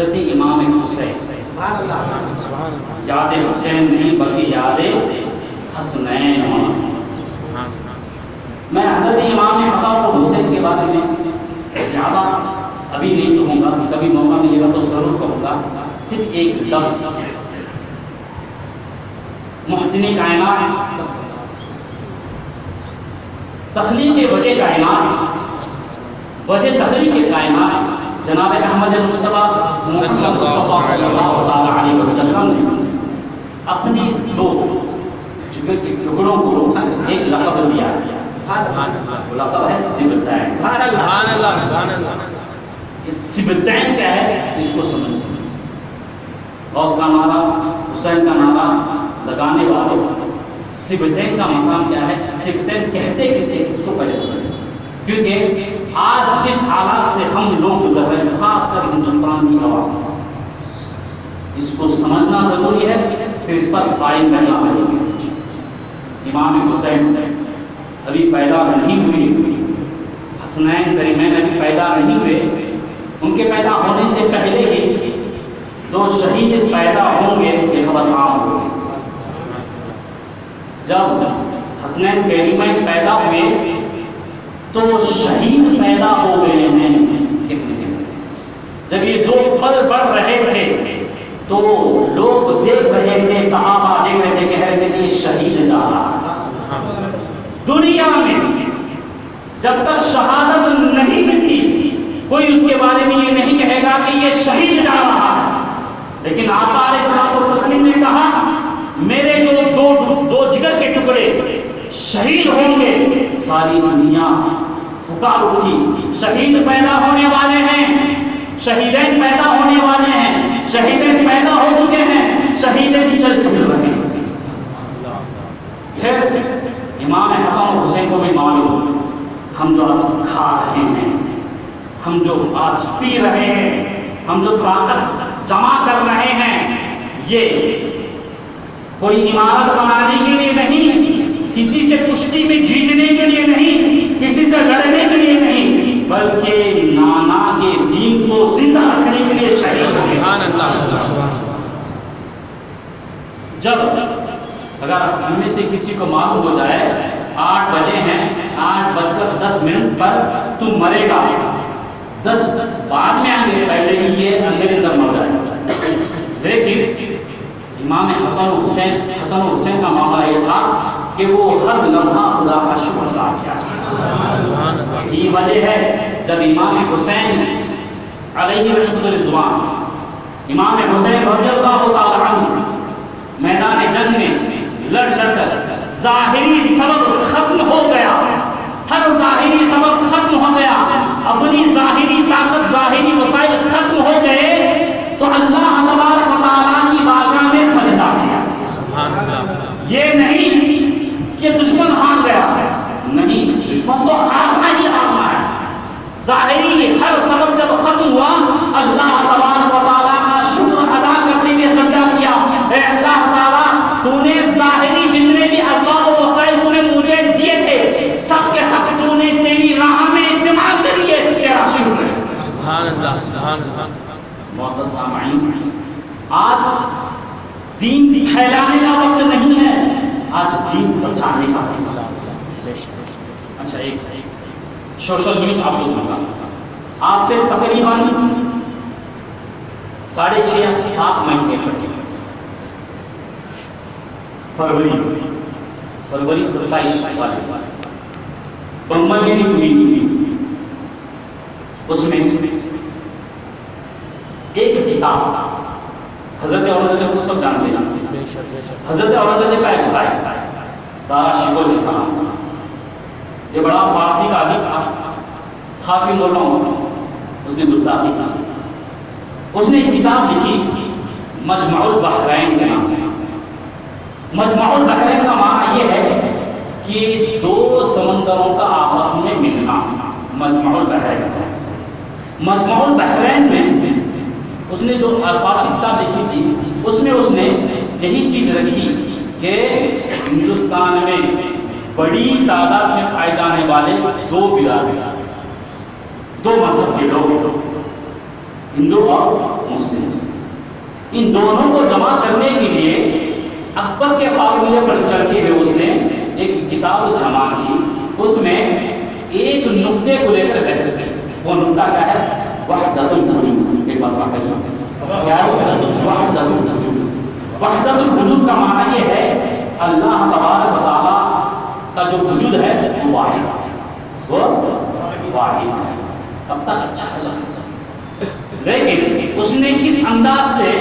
حضرت امام حسین، یاد حسین نہیں بلکہ یاد حسنین ہونا۔ میں حضرت امام حسن اور حسین کے بارے میں زیادہ ابھی نہیں کہوں گا، کبھی موقع ملے گا تو ضرور کہوں گا۔ صرف ایک لفظ، محسن کائنات، تخلیق وجہ کائنات، وجہ تخلیق کائنات جناب احمد مصطفیٰ صلی اللہ علیہ وسلم نے اپنے دو جگر کے ٹکڑوں کو ایک لقب دیا، وہ لقب ہے سبتین۔ سبحان اللہ، سبحان اللہ۔ اس سبتین کیا ہے اس کو سمجھ، غوث کا نعرہ، حسین کا نعرہ لگانے والے سبتین کا مقام کیا ہے، سبتین کہتے کسے اس کو پہلے سمجھ، کیونکہ آج جس حالات سے ہم لوگ گزر رہے ہیں خاص کر ہندوستان کی عوام، اس کو سمجھنا ضروری ہے، پھر اس پر قائم رہنا چاہیے۔ امام حسین ابھی پیدا نہیں ہوئی، حسنین کریمین ابھی پیدا نہیں ہوئے، ان کے پیدا ہونے سے پہلے ہی دو شہید پیدا ہوں گے، یہ خبر عام ہوگی۔ جب حسنین کریمین پیدا ہوئے تو شہید پیدا ہو گئے ہیں۔ جب یہ دو پل بڑھ رہے تھے تو لوگ دیکھ رہے تھے، صحابہ دیکھ رہے تھے، کہہ رہے تھے کہ یہ شہید جا رہا ہے۔ دنیا میں جب تک شہادت نہیں ملتی کوئی اس کے بارے میں یہ نہیں کہے گا کہ یہ شہید جا رہا ہے، لیکن آقا علیہ الصلوۃ والتسلیم نے کہا میرے جو دو جگر کے ٹکڑے شہید ہوں گے، ساری دنیا پکار اٹھی، شہید پیدا ہونے والے ہیں، شہیدین پیدا ہونے والے ہیں، شہیدین پیدا ہو چکے ہیں، شہیدین چل پھر رہے ہیں۔ پھر امام حسن اور حسین کو بھی معلوم، ہم جو آج کھا رہے ہیں، ہم جو آج پی رہے ہیں، ہم جو طاقت جمع کر رہے ہیں، یہ کوئی عمارت بنانے کے لیے نہیں، کسی سے کشتی میں جیتنے کے لیے نہیں، کسی سے لڑنے کے لیے نہیں، بلکہ نانا کے دین کو زندہ رکھنے کے لیے شہید ہوئے۔ سبحان اللہ۔ جب اگر ہم میں سے کسی کو معلوم ہو جائے 8 بجے ہیں، 8:10 پر تو مرے گا، 10 بعد میں آئیں گے، پہلے ہی یہ اندر مر جائے گا، لیکن امام حسن و حسین کا معاملہ یہ تھا کہ وہ ہر لمحہ خدا کا شکر ادا کیا۔ یہ وجہ ہے جب امام حسین علیہ رحمۃ الرضوان، امام حسین رضی اللہ تعالی عنہ میدان جنگ میں لڑ کر ظاہری سبب ختم ہو گیا، ہر ظاہری سبب ختم ہو گیا، اپنی ظاہری طاقت، ظاہری وسائل ختم ہو گئے تو اللہ تبارک و تعالیٰ کی بارگاہ میں سجدہ کیا۔ یہ نہیں کہ دشمن ہار گیا، نہیں، دشمن تو ہارنا ہی ہارنا ہے۔ ظاہری ہر سبب جب ختم ہوا، اللہ تبارک و تعالیٰ کا شکر ادا کرتے ہوئے سجدہ کیا، اے اللہ تعالیٰ تو نے ظاہری جتنے بھی اسباب و وسائل تو نے مجھے دیے تھے، سب کے سب تو نے تیری راہ میں استعمال کر لیے، تیرا شکر ہے۔ سبحان اللہ، سبحان اللہ۔ معزز سامعین، آج دین پھیلانے کا وقت نہیں ہے، آج دین بچانے کا وقت ہے۔ اچھا، ایک سوشل نیوز آپ کو سناتا ہوں۔ آج سے تقریباً 6.5 یا 7 مہینے پہلے، فروری 27 والے بمبئی میں ایک میٹنگ ہوئی، اس میں ایک کتاب، حضرت اورنگزیب کو سب جانتے ہیں، حضرت اورنگزیب کا ایک بھائی دارا شکوہ جسان، یہ بڑا فارسی کا عظیم تھا کہ مولانا، اس نے گستاخی کی، اس نے ایک کتاب لکھی مجمع البحرین کے نام سے۔ مجمع البحرین کا معنی یہ ہے کہ 2 سمندروں کا آپس میں ملنا، مجمع البحرین ہے۔ مجمع البحرین میں اس نے جو فارسی کتاب لکھی تھی، اس میں اس نے یہی چیز رکھی کہ ہندوستان میں بڑی تعداد میں پائے جانے والے 2 برادری، 2 مذہب کے لوگ، ہندو اور مسلم، ان دونوں کو جمع کرنے کے لیے اکبر کے فارمولے پر چل کے اس نے ایک کتاب جمع کی، اس میں ایک نقطے کو لے کر بحث کی۔ وہ نقطہ کیا ہے؟ وحدت الوجود۔ ایک بات کہیے، کیا ہے وحدت الوجود؟ وحدت الوجود کا معنی یہ ہے اللہ تبارک و تعالیٰ کا جو وجود ہے وہ واحد ہے۔ اب تک اچھا لگا، لیکن اس نے کس انداز سے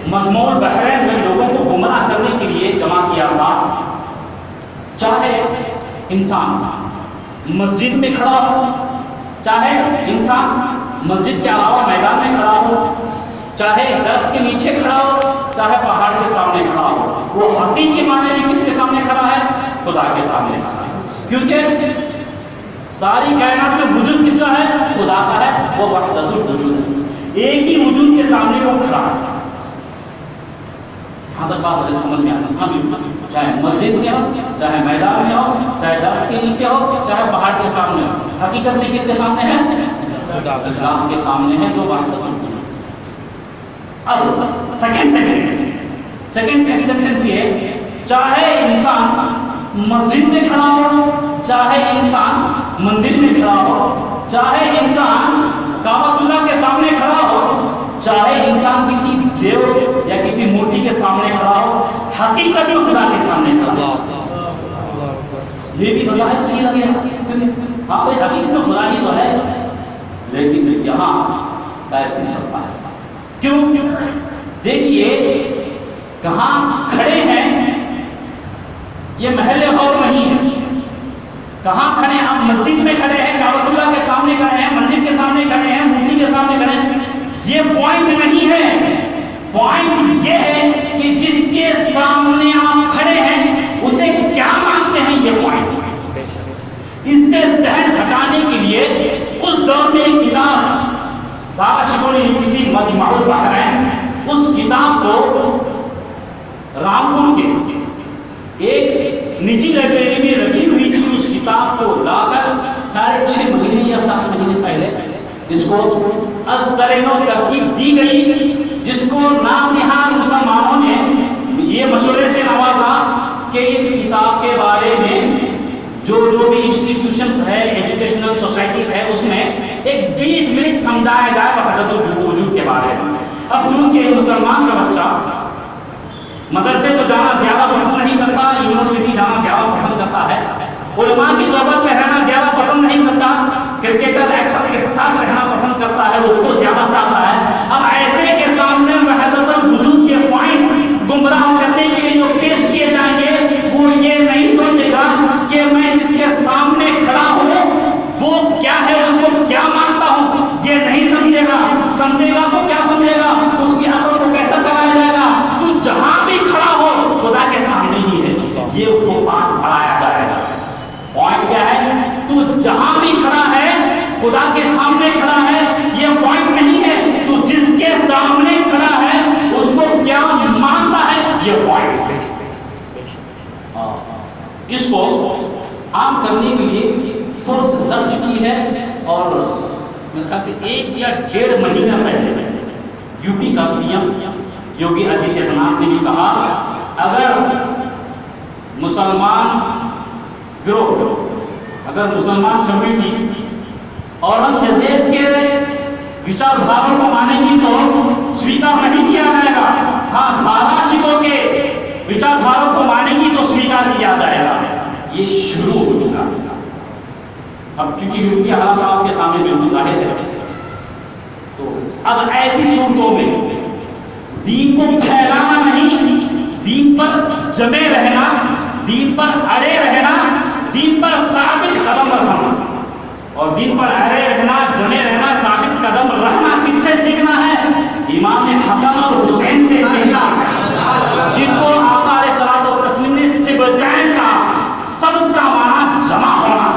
مجموع بحرین میں لوگوں کو گمراہ کرنے کے لیے جمع کیا تھا۔ چاہے انسان مسجد میں کھڑا ہو، چاہے انسان مسجد کے علاوہ میدان میں کھڑا ہو، چاہے درخت کے نیچے کھڑا ہو، چاہے پہاڑ کے سامنے کھڑا ہو، وہ حقیقی معنی میں کس کے سامنے کھڑا ہے؟ خدا کے سامنے کھڑا ہے، کیونکہ ساری کائنات میں وجود کس کا ہے؟ خدا کا ہے، وہ وحدت الوجود ہے، ایک ہی وجود کے سامنے وہ کھڑا ہے۔ یہاں تک بات سمجھ میں آتا ہے، چاہے مسجد میں ہو، چاہے میدان میں ہو، چاہے درخت کے نیچے ہو، چاہے پہاڑ کے سامنے ہو، حقیقت میں کس کے سامنے ہے؟ خدا کے سامنے ہے، جو وحدت الوجود۔ اب سیکنڈ سینٹنس یہ ہے، چاہے انسان مسجد میں کھڑا ہو، چاہے انسان مندر میں کھڑا ہو، چاہے انسان کعبۃ اللہ کے سامنے کھڑا ہو، چاہے انسان کسی دیو یا کسی مورتی کے سامنے کھڑا ہو، حقیقت میں خدا کے سامنے کھڑا ہو۔ یہ بھی بظاہر صحیح لگے گا، ہاں بھائی حقیقت میں خدا ہی تو ہے، لیکن یہاں پیر پھسلتا ہے۔ کیوں؟ دیکھیے کہاں کھڑے ہیں، یہ محل غور نہیں ہے، کہاں کھڑے ہیں؟ آپ مسجد میں کھڑے ہیں، کعبۃ اللہ کے سامنے کھڑے ہیں، مندر کے سامنے کھڑے ہیں، مورتی کے سامنے کھڑے ہیں، یہ پوائنٹ نہیں ہے۔ پوائنٹ یہ ہے کہ جس کے سامنے آپ کھڑے ہیں اسے کیا مانتے ہیں، یہ پوائنٹ۔ اس سے ذہن ہٹانے کے لیے اس دور میں ایک کتاب دارا شکوہ نے لکھی تھی، مجمع البحرین۔ اس کتاب کو رامپور کے ایک نجی لائبریری میں رکھی ہوئی تھی، اس کتاب کو لا کر 6.5 مہینے یا 7 مہینے پہلے اس کو ازسرین و ترتیب دی گئی، جس کو نام نہاد مسلمانوں نے یہ مشورے سے نوازا کہ اس کتاب کے بارے میں جو بھی انسٹیٹیوشنز ہے، ایجوکیشنل سوسائٹیز ہے، اس میں ایک 20 منٹ سمجھایا جائے وحدت الوجود کے بارے میں۔ اب چونکہ مسلمان کا بچہ مدرسے کو جانا زیادہ پسند نہیں کرتا، یونیورسٹی جانا زیادہ پسند کرتا ہے، علماء کی صحبت میں رہنا زیادہ پسند نہیں کرتا، کرکٹر ایکٹر کے ساتھ رہنا پسند کرتا ہے، اس کو زیادہ چاہتا ہے۔ اب ایسے کے سامنے وحدت الوجود کے پوائنٹ گمراہ کرنے کے لیے جو پیش کیے جائیں گے، وہ یہ نہیں سوچے گا کہ میں جس کے سامنے کھڑا ہوں وہ کیا ہے، اس کو کیا مانتا ہوں، یہ نہیں سمجھے گا۔ سمجھے گا تو کیا سمجھے گا، اس کی عقل کو کیسا چلایا جائے گا؟ تو جہاں بھی کھڑا ہو خدا کے سامنے ہی ہے، یہ اس کو بات پڑھایا جائے گا۔ پوائنٹ کیا ہے؟ تو جہاں بھی کھڑا ہے خدا کے سامنے کھڑا ہے، یہ پوائنٹ نہیں ہے۔ تو جس کے سامنے کھڑا ہے اس کو کیا مانتا ہے، یہ پوائنٹ ہے۔ اس کو عام کرنے کے لیے فورس لگ چکی ہے، اور میرے خیال سے 1 یا 1.5 مہینہ پہلے یو پی کا سی ایم یوگی آدتیہ ناتھ نے بھی کہا، اگر مسلمان گروہ، اگر مسلمان کمیونٹی اورنگزیب کے وچار دھاروں کو مانے گی تو سویکار نہیں کیا جائے گا، ہاں دھارا شکوں کے وچار دھاروں کو مانے گی تو سویکار کیا جائے گا۔ یہ شروع ہو چکا ہے۔ اب چونکہ یو پی حالات آپ کے سامنے بالکل ظاہر ہے، تو اب ایسی صورتوں میں دین کو پھیلانا نہیں، دین پر جمے رہنا، دین پر اڑے رہنا، دین پر ثابت قدم رہنا، اور دین پر اڑے رہنا، جمے رہنا، ثابت قدم رہنا کس سے سیکھنا ہے؟ امام حسن اور حسین سے سیکھنا ہے، جن کو آقا علیہ الصلوۃ والتسلیم نے سبتین کا سب کا معنی جمع ہونا،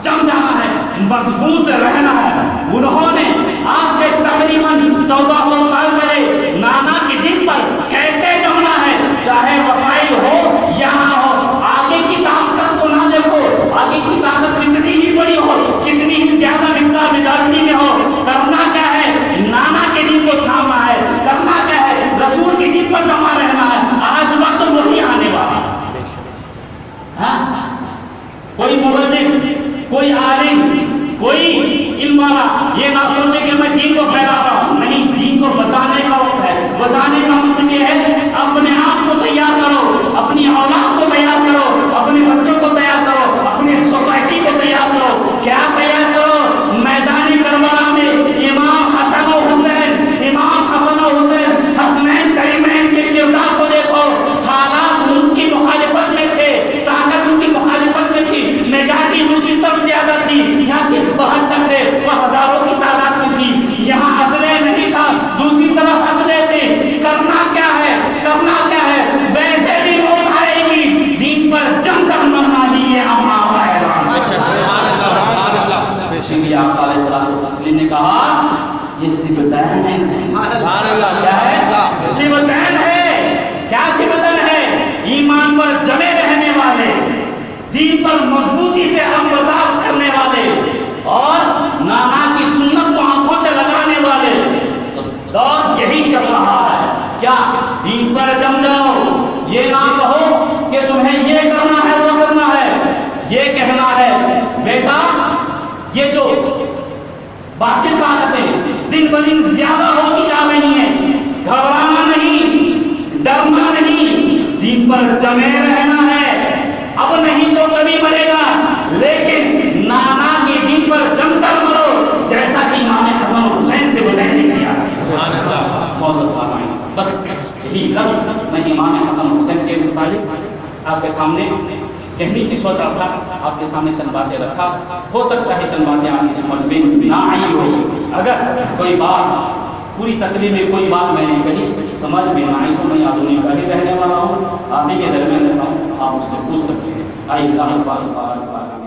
جم جانا ہے، مضبوط رہنا ہے۔ انہوں نے آج سے تقریباً 1400 سال پہلے نانا کے دن پر کیسے جمنا ہے، چاہے وسائل ہو یا نہ ہو، آگے کی طاقت کو نہ دیکھو، آگے کی طاقت کتنی ہی بڑی ہو، کتنی ہی زیادہ مقدار میجارٹی میں ہو، کرنا کیا ہے؟ نانا کے دین پر جمع رہنا ہے. آج وقت وہی آنے والا ہے. کوئی مبلغ، کوئی عالم، کوئی علم والا یہ نہ سوچے کہ میں دین کو پھیلا رہا ہوں. نہیں، دین کو بچانے کا وقت ہے. بچانے کا مطلب یہ ہے اپنے آپ کو تیار کرو، اپنی اولاد کو تیار کرو، اپنے بچوں کو تیار کرو، اپنے سوسائٹی کو تیار کرو. کیا تیار کرو؟ میدان کربلا میں امام حسن و حسین حسنین کریمین کے کردار کو دیکھو. حالات ان کی مخالفت میں تھے، طاقت ان کی مخالفت میں تھی، میجارٹی دوسری طرف زیادہ تھی. یہاں صرف 72 تھے، وہ ہزاروں کی تعداد میں تھی. یہاں اسلحہ نہیں تھا، دوسری طرف اسلحے سے. کرنا کیا ہے؟ کرنا کیا ہے؟ ویسے بھی موت آئے گی، دین پر جم کر مرنا ہی یہ امر ہے. اسی لیے آپ علیہ السلام نے کہا یہ سبتین ہے. کیا ہے؟ سبتین ہے. کیا سبتین ہے؟ ایمان پر جمے رہنے والے، دین پر مضبوطی سے عملدار کرنے والے، اور نانا کی سنت کو آنکھوں سے لگانے والے. تو دور یہی چل رہا ہے. کیا دین پر جم جاؤ، یہ نہ کہو کہ تمہیں یہ کرنا ہے وہ کرنا ہے. یہ کہنا ہے بیٹا یہ جو باطل طاقتیں دن بدن زیادہ ہوتی جا رہی ہیں، گھبرانا نہیں، ڈرنا نہیں، دین پر جمے رہنا ہے. اب نہیں تو کبھی مرے گا، لیکن نانا کے دین پر جم کر مرو، جیسا کہ امام حسن حسین سے بتانے کیا. معزز سامعین، بس یہی لفظ میں امام حسن حسین کے متعلق آپ کے سامنے کہنے کی سوچ رہا تھا. آپ کے سامنے چند باتیں رکھا. ہو سکتا ہے چند باتیں آپ کی سمجھ میں نہ آئی ہو. اگر کوئی بات پوری تقریر میں کوئی بات میں نے کہی سمجھ میں نہ آئی تو میں آدمی کا ہی رہنے والا ہوں، آپ ہی کے درمیان رہتا ہوں، آپ اس سے پوچھ سکتے ہیں. آئیے اللہ